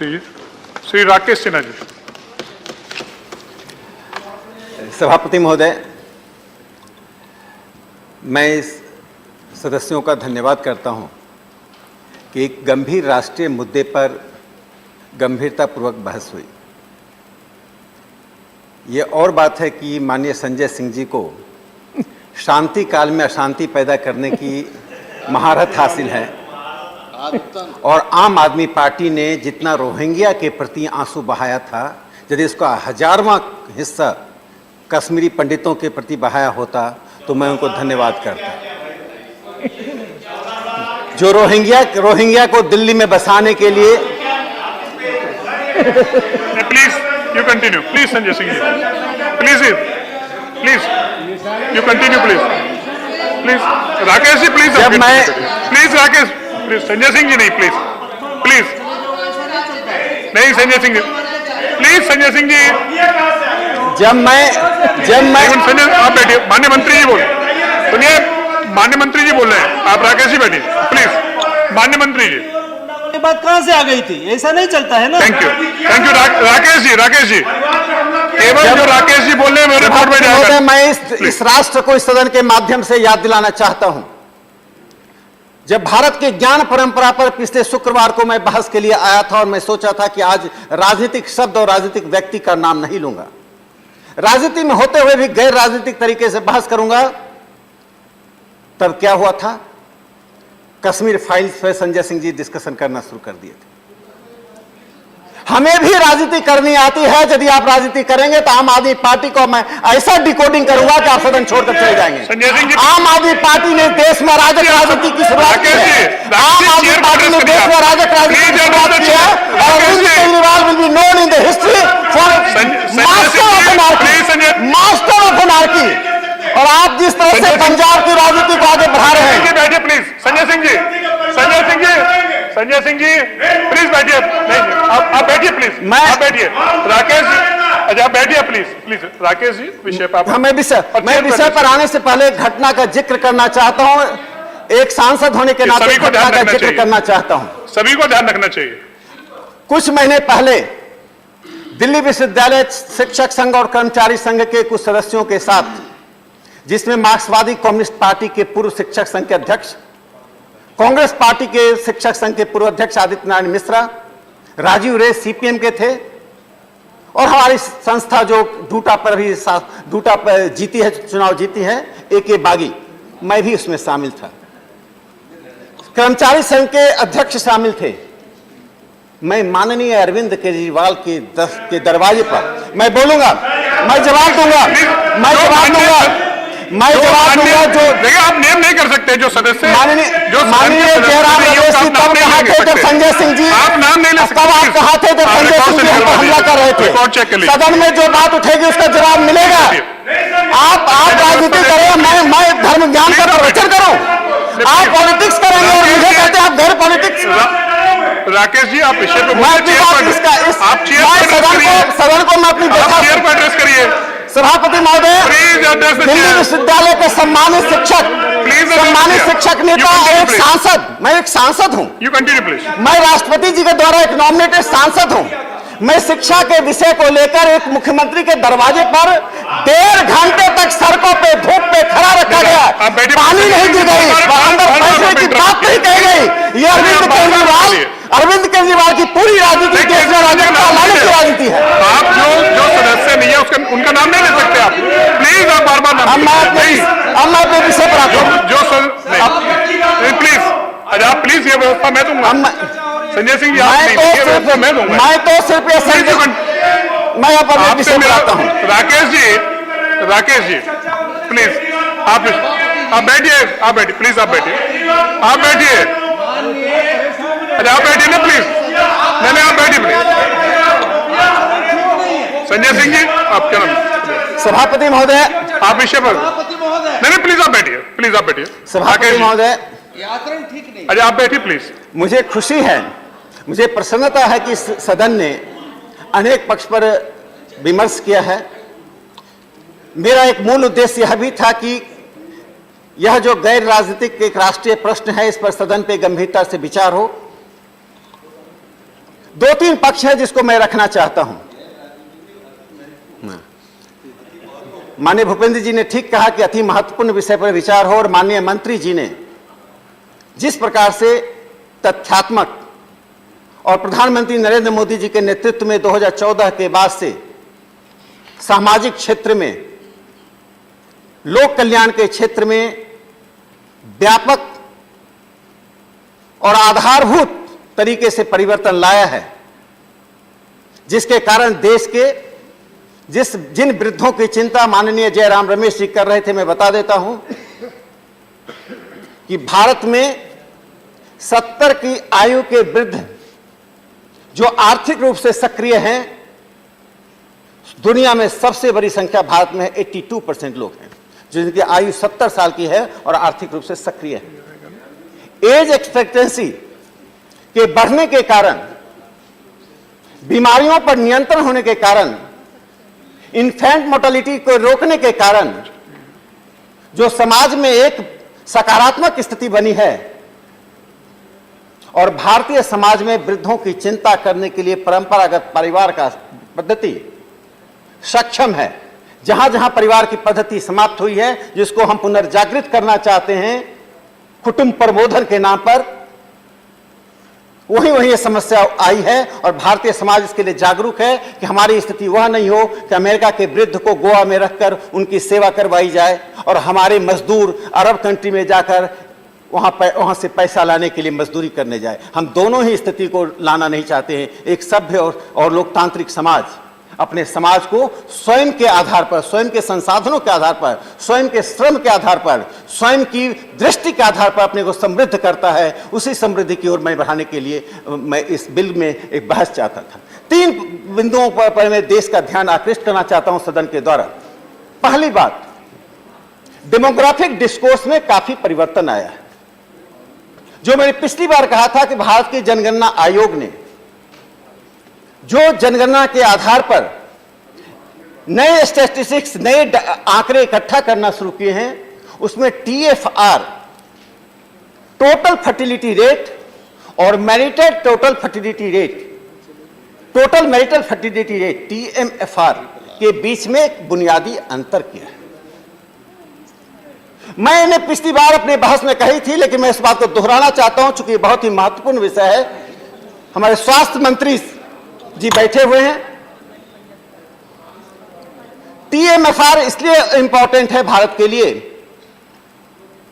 मंत्री जी। श्री राकेश सिन्हा जी। सभापति महोदय, मैं इस सदस्यों का धन्यवाद करता हूं कि एक गंभीर राष्ट्रीय मुद्दे पर गंभीरतापूर्वक बहस हुई। ये और बात है कि माननीय संजय सिंह जी को शांति काल में अशांति पैदा करने की महारत हासिल है और आम आदमी पार्टी ने जितना रोहिंग्या के प्रति आंसू बहाया था, यदि इसका 1000वां हिस्सा कश्मीरी पंडितों के प्रति बहाया होता तो मैं उनको धन्यवाद करता। जो रोहिंग्या को दिल्ली में बसाने के लिए please you continue, please Sanjay Singh ji, please you continue, please Rakesh ji, please Rakesh, please Sanjay Singh ji नहीं, प्लीज नहीं संजय सिंह जी, प्लीज संजय सिंह जी। जब मैं संजय आप बैठिए, माननीय मंत्री जी बोल सुनिए, माननीय मंत्री जी बोल रहे हैं, आप राकेश जी बैठिए प्लीज। माननीय मंत्री जी, ये बात कहां से आ गई थी? ऐसा नहीं चलता है ना। थैंक यू राकेश जी केवल जो राकेश जी बोल रहे हैं मेरे रिपोर्ट में जाएगा। मैं इस राष्ट्र को इस सदन के माध्यम से याद दिलाना चाहता हूं, जब भारत के ज्ञान परंपरा पर पिछले शुक्रवार को मैं बहस के लिए आया था और मैं सोचा था कि आज राजनीतिक शब्द और राजनीतिक व्यक्ति का नाम नहीं लूंगा, राजनीति में होते हुए भी गैर राजनीतिक तरीके से बहस करूंगा, तब क्या हुआ था? कश्मीर फाइल्स पर संजय सिंह जी डिस्कशन करना शुरू कर दिए थे। हमें भी राजनीति करनी आती है, यदि आप राजनीति करेंगे तो आम आदमी पार्टी को मैं ऐसा डिकोडिंग करूंगा कि आप सदन छोड़कर चले जाएंगे। आम आदमी पार्टी ने देश में अराजक राजनीति की शुरुआत की है, आम आदमी पार्टी ने देश में अराजक राजनीति की शुरुआत की है और Arvind Kejriwal will be known in the history for master of anarchy. और आप जिस तरह से पंजाब की राजनीति को आगे बढ़ा रहे हैं। बैठिए प्लीज संजय सिंह जी प्लीज बैठिए, आप बैठिए प्लीज, आप बैठिए राकेश जी, अच्छा आप बैठिए प्लीज राकेश जी, विषय पर मैं विषय पर आने से पहले घटना का जिक्र करना चाहता हूं। एक सांसद होने के नाते घटना का जिक्र करना चाहता हूं। सभी को ध्यान रखना चाहिए। कुछ महीने पहले दिल्ली विश्वविद्यालय शिक्षक संघ और कर्मचारी संघ के कुछ सदस्यों के साथ, जिसमें मार्क्सवादी कम्युनिस्ट पार्टी के पूर्व शिक्षक संघ के अध्यक्ष, कांग्रेस पार्टी के शिक्षक संघ के पूर्व अध्यक्ष आदित्य नारायण मिश्रा, राजीव रे सीपीएम के थे और हमारी संस्था जो डूटा पर जीती है, चुनाव जीती है, AK बागी, मैं भी उसमें शामिल था। कर्मचारी संघ के अध्यक्ष शामिल थे। मैं माननीय अरविंद केजरीवाल के दरवाजे पर मैं बोलूंगा, मैं जवाब दूंगा जो देखिए आप नेम नहीं कर सकते जो सदस्य माननीय जयराम रमेश तब कहा थे जब संजय सिंह जी, आप नाम नहीं ले सकते। तब आप कहा थे जब संजय सिंह जी पर हमला कर रहे थे। सदन में जो बात उठेगी उसका जवाब मिलेगा। आप राजनीति करें, मैं धर्म ज्ञान का प्रवचन करूं। आप पॉलिटिक्स करेंगे और मुझे कहते हैं आप गैर पॉलिटिक्स। राकेश जी आप विषय पे सदन को मैं अपनी चेयर पर एड्रेस करिए। सभापति महोदय, दिल्ली विश्वविद्यालय के सम्मानित शिक्षक नेता, एक सांसद, मैं एक सांसद हूं। You continue please. मैं राष्ट्रपति जी के द्वारा एक नॉमिनेटेड सांसद हूं। मैं शिक्षा के विषय को लेकर एक मुख्यमंत्री के दरवाजे पर 1.5 घंटे तक सड़कों पे धूप पे खड़ा रखा गया, पानी नहीं दी गई, अंदर फैसले की बात नहीं कही गई। ये अरविंद केजरीवाल की पूरी राजनीति देश में राजनीति की राजनीति है। आप जो सदस्य नहीं है उनका नाम नहीं ले सकते आप, प्लीज आप बार अब मैं अपने विषय पर आता हूँ। प्लीज अच्छा आप प्लीज ये व्यवस्था मैं दूंगा। संजय सिंह जी मैं तो सिर्फ मैं अपने विषय पर आता हूँ। राकेश जी प्लीज आप बैठिए प्लीज आप बैठिए अच्छा आप बैठिए ना प्लीज। नहीं आप बैठिए प्लीज। संजय सिंह जी आप क्या नाम? सभापति महोदय आप विषय पर नहीं प्लीज आप बैठिए सभापति महोदय ठीक नहीं। अच्छा आप बैठिए प्लीज। मुझे खुशी है, मुझे प्रसन्नता है कि सदन ने अनेक पक्ष पर विमर्श किया है। मेरा एक मूल उद्देश्य यह भी था कि यह जो गैर राजनीतिक एक राष्ट्रीय प्रश्न है, इस पर सदन पे गंभीरता से विचार हो। दो तीन पक्ष है जिसको मैं रखना चाहता हूं। माननीय भूपेंद्र जी ने ठीक कहा कि अति महत्वपूर्ण विषय पर विचार हो, और माननीय मंत्री जी ने जिस प्रकार से तथ्यात्मक और प्रधानमंत्री नरेंद्र मोदी जी के नेतृत्व में 2014 के बाद से सामाजिक क्षेत्र में, लोक कल्याण के क्षेत्र में व्यापक और आधारभूत तरीके से परिवर्तन लाया है, जिसके कारण देश के जिन वृद्धों की चिंता माननीय जयराम रमेश जी कर रहे थे, मैं बता देता हूं कि भारत में 70 की आयु के वृद्ध जो आर्थिक रूप से सक्रिय हैं, दुनिया में सबसे बड़ी संख्या भारत में 82% लोग हैं जिनकी आयु 70 साल की है और आर्थिक रूप से सक्रिय है। एज एक्सपेक्टेंसी के बढ़ने के कारण, बीमारियों पर नियंत्रण होने के कारण, इन्फेंट मोर्टेलिटी को रोकने के कारण जो समाज में एक सकारात्मक स्थिति बनी है, और भारतीय समाज में वृद्धों की चिंता करने के लिए परंपरागत परिवार का पद्धति सक्षम है। जहां जहां परिवार की पद्धति समाप्त हुई है, जिसको हम पुनर्जागृत करना चाहते हैं कुटुंब प्रबोधन के नाम पर, वहीं ये समस्या आई है। और भारतीय समाज इसके लिए जागरूक है कि हमारी स्थिति वह नहीं हो कि अमेरिका के वृद्ध को गोवा में रखकर उनकी सेवा करवाई जाए और हमारे मजदूर अरब कंट्री में जाकर वहां से पैसा लाने के लिए मजदूरी करने जाए। हम दोनों ही स्थिति को लाना नहीं चाहते हैं। एक सभ्य और लोकतांत्रिक समाज अपने समाज को स्वयं के आधार पर, स्वयं के संसाधनों के आधार पर, स्वयं के श्रम के आधार पर, स्वयं की दृष्टि के आधार पर अपने को समृद्ध करता है। उसी समृद्धि की ओर मैं बढ़ाने के लिए मैं इस बिल में एक बहस चाहता था। 3 बिंदुओं पर मैं देश का ध्यान आकृष्ट करना चाहता हूं सदन के द्वारा। पहली बात, डेमोग्राफिक डिस्कोर्स में काफी परिवर्तन आया है। जो मैंने पिछली बार कहा था कि भारत के जनगणना आयोग ने जो जनगणना के आधार पर नए स्टैटिस्टिक्स, नए आंकड़े इकट्ठा करना शुरू किए हैं, उसमें TFR, टोटल फर्टिलिटी रेट, और marital total fertility rate, total marital fertility rate TMFR के बीच में एक बुनियादी अंतर किया है। मैंने पिछली बार अपने बहस में कही थी, लेकिन मैं इस बात को दोहराना चाहता हूं चूंकि बहुत ही महत्वपूर्ण विषय है। हमारे स्वास्थ्य मंत्री जी बैठे हुए हैं। TMFR इसलिए इंपॉर्टेंट है भारत के लिए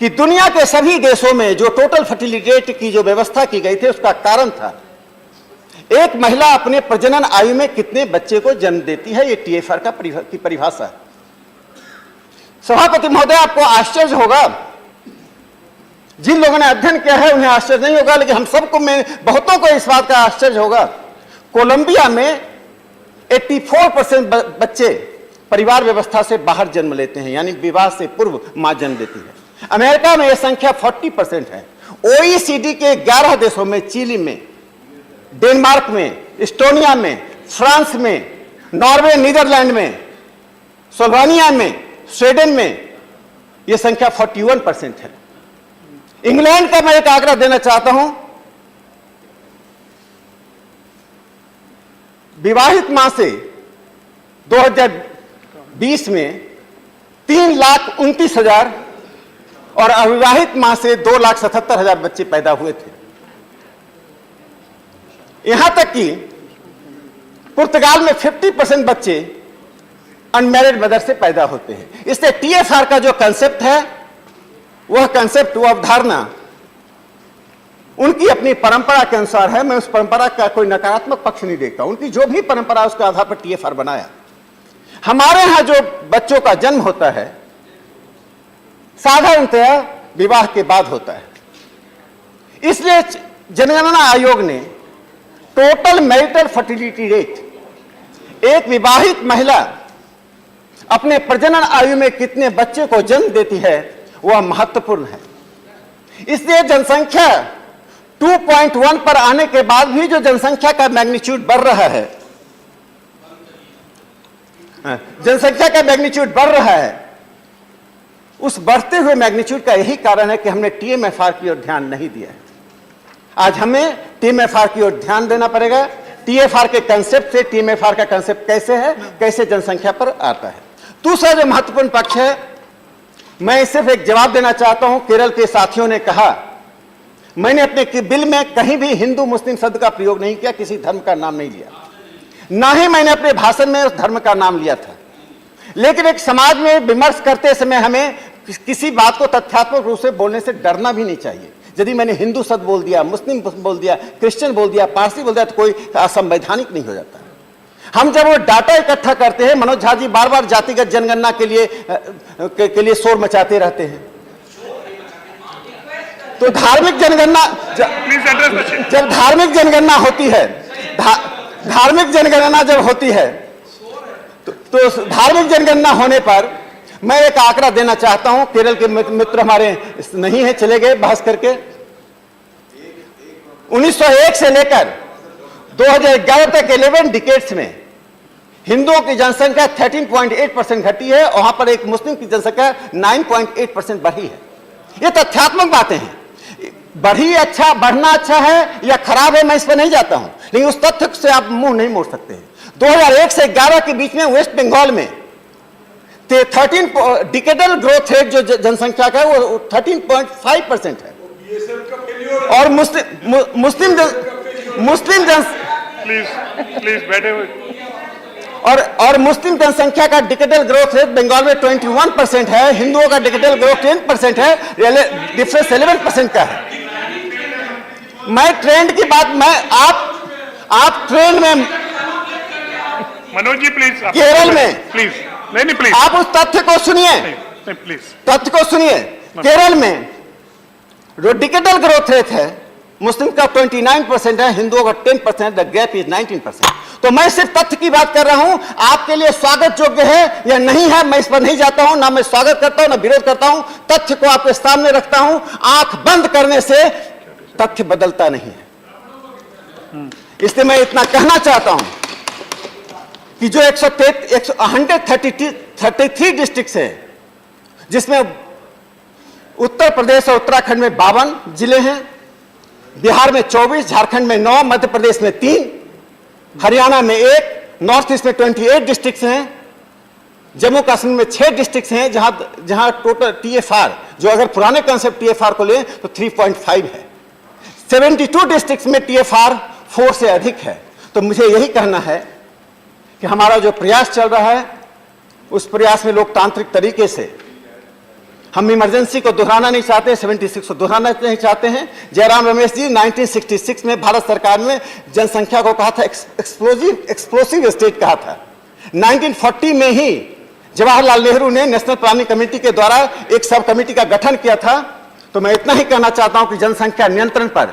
कि दुनिया के सभी देशों में जो टोटल फर्टिलिटी रेट की जो व्यवस्था की गई थी, उसका कारण था एक महिला अपने प्रजनन आयु में कितने बच्चे को जन्म देती है। ये TFR की परिभाषा है। सभापति महोदय, आपको आश्चर्य होगा, जिन लोगों ने अध्ययन किया है उन्हें आश्चर्य नहीं होगा, लेकिन हम सबको, बहुतों को इस बात का आश्चर्य होगा। कोलंबिया में 84% बच्चे परिवार व्यवस्था से बाहर जन्म लेते हैं, यानी विवाह से पूर्व मां जन्म देती है। अमेरिका में यह संख्या 40% है। OECD के 11 देशों में, चिली में, डेनमार्क में, एस्टोनिया में, फ्रांस में, नॉर्वे, नीदरलैंड में, स्लोवेनिया में, स्वीडन में यह संख्या 41% है। इंग्लैंड का मैं एक आंकड़ा देना चाहता हूं। विवाहित मां से 2020 में 3,29,000 और अविवाहित मां से 2,77,000 बच्चे पैदा हुए थे। यहां तक कि पुर्तगाल में 50% बच्चे अनमैरिड मदर से पैदा होते हैं। इसलिए TFR का जो कंसेप्ट है, वह कंसेप्ट, वह अवधारणा उनकी अपनी परंपरा के अनुसार है। मैं उस परंपरा का कोई नकारात्मक पक्ष नहीं देखता। उनकी जो भी परंपरा, उसके आधार पर TFR बनाया। हमारे यहां जो बच्चों का जन्म होता है, साधारणतया विवाह के बाद होता है। इसलिए जनगणना आयोग ने टोटल मैरिटल फर्टिलिटी रेट, एक विवाहित महिला अपने प्रजनन आयु में कितने बच्चे को जन्म देती है, वह महत्वपूर्ण है। इसलिए जनसंख्या 2.1 पर आने के बाद भी जो जनसंख्या का मैग्नीट्यूड बढ़ रहा है, जनसंख्या का मैग्नीट्यूड बढ़ रहा है, उस बढ़ते हुए मैग्नीट्यूड का यही कारण है कि हमने TMFR की ओर ध्यान नहीं दिया है। आज हमें TMFR की ओर ध्यान देना पड़ेगा। टीएफआर के कंसेप्ट से टीएमएफआर का कंसेप्ट कैसे है, कैसे जनसंख्या पर आता है। दूसरा जो महत्वपूर्ण पक्ष है, मैं सिर्फ एक जवाब देना चाहता हूं। केरल के साथियों ने कहा, मैंने अपने बिल में कहीं भी हिंदू मुस्लिम शब्द का प्रयोग नहीं किया, किसी धर्म का नाम नहीं लिया, ना ही मैंने अपने भाषण में उस धर्म का नाम लिया था। लेकिन एक समाज में विमर्श करते समय हमें किसी बात को तथ्यात्मक रूप से बोलने से डरना भी नहीं चाहिए। यदि मैंने हिंदू शब्द बोल दिया, मुस्लिम बोल दिया, क्रिश्चियन बोल दिया, पारसी बोल दिया, तो कोई असंवैधानिक नहीं हो जाता। हम जब वो डाटा इकट्ठा करते हैं, मनोज झा जी बार बार जातिगत जनगणना के लिए शोर मचाते रहते हैं, तो धार्मिक जनगणना जब धार्मिक जनगणना होती है, धार्मिक जनगणना जब होती है, तो धार्मिक जनगणना होने पर मैं एक आंकड़ा देना चाहता हूं। केरल के मित्र हमारे नहीं है, चले गए बहस करके। 1901 से लेकर 2011 तक 11 डिकेड्स में हिंदुओं की जनसंख्या 13.8% घटी है, वहां पर एक मुस्लिम की जनसंख्या 9.8% बढ़ी है। ये तथ्यात्मक बातें हैं। बढ़ना अच्छा है या खराब है, मैं इस पर नहीं जाता हूं, लेकिन उस तथ्य से आप मुंह नहीं मोड़ सकते हैं। 2001 से 11 के बीच में वेस्ट बंगाल में 13 डिकेडल ग्रोथ रेट जो जनसंख्या का है वो 13.5% है, और मुस्लिम जनसंख्या का डिकेडल ग्रोथ रेट बंगाल में 21% है, हिंदुओं का डिकेडल ग्रोथ 10% है, डिफरेंस 11% का है। मैं ट्रेंड की बात, आप ट्रेंड में, मनोज जी प्लीज, केरल में प्लीज, नहीं प्लीज, आप उस तथ्य को सुनिए, प्लीज तथ्य को सुनिए। केरल में जो डिकेडल ग्रोथ रेट है, मुस्लिम का 29% है, हिंदुओं का 10%, द गैप इज 19%। तो मैं सिर्फ तथ्य की बात कर रहा हूं, आपके लिए स्वागत योग्य है या नहीं है, मैं इस पर नहीं जाता हूं, ना मैं स्वागत करता हूं ना विरोध करता हूं, तथ्य को आपके सामने रखता हूं। आंख बंद करने से तथ्य बदलता नहीं है। इसलिए मैं इतना कहना चाहता हूं कि जो 133 डिस्ट्रिक्ट है, जिसमें उत्तर प्रदेश और उत्तराखंड में 52 जिले हैं, बिहार में 24, झारखंड में 9, मध्य प्रदेश में 3, हरियाणा में 1, नॉर्थ ईस्ट में 28 डिस्ट्रिक्ट हैं, जम्मू कश्मीर में 6 डिस्ट्रिक्ट हैं, जहां टोटल टीएफआर, जो अगर पुराने कंसेप्ट टीएफआर को लें तो 3.5 है। 72 डिस्ट्रिक्ट में टीएफआर 4 से अधिक है। तो मुझे यही कहना है कि हमारा जो प्रयास चल रहा है, उस प्रयास में लोकतांत्रिक तरीके से हम इमरजेंसी को दोहराना नहीं चाहते, 76 को दोहराना नहीं चाहते हैं। जयराम रमेश जी 1966 में भारत सरकार में जनसंख्या को कहा था एक्सप्लोसिव स्टेट कहा था। 1940 में ही जवाहरलाल नेहरू ने नेशनल प्लानिंग कमेटी के द्वारा एक सब कमेटी का गठन किया था। तो मैं इतना ही कहना चाहता हूं कि जनसंख्या नियंत्रण पर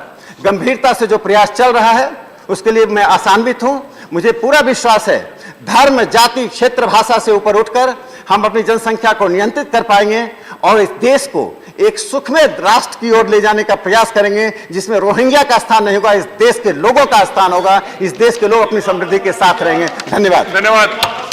गंभीरता से जो प्रयास चल रहा है, उसके लिए मैं आशान्वित हूं। मुझे पूरा विश्वास है, धर्म, जाति, क्षेत्र, भाषा से ऊपर उठकर हम अपनी जनसंख्या को नियंत्रित कर पाएंगे और इस देश को एक सुखमय राष्ट्र की ओर ले जाने का प्रयास करेंगे, जिसमें रोहिंग्या का स्थान नहीं होगा, इस देश के लोगों का स्थान होगा, इस देश के लोग अपनी समृद्धि के साथ रहेंगे। धन्यवाद।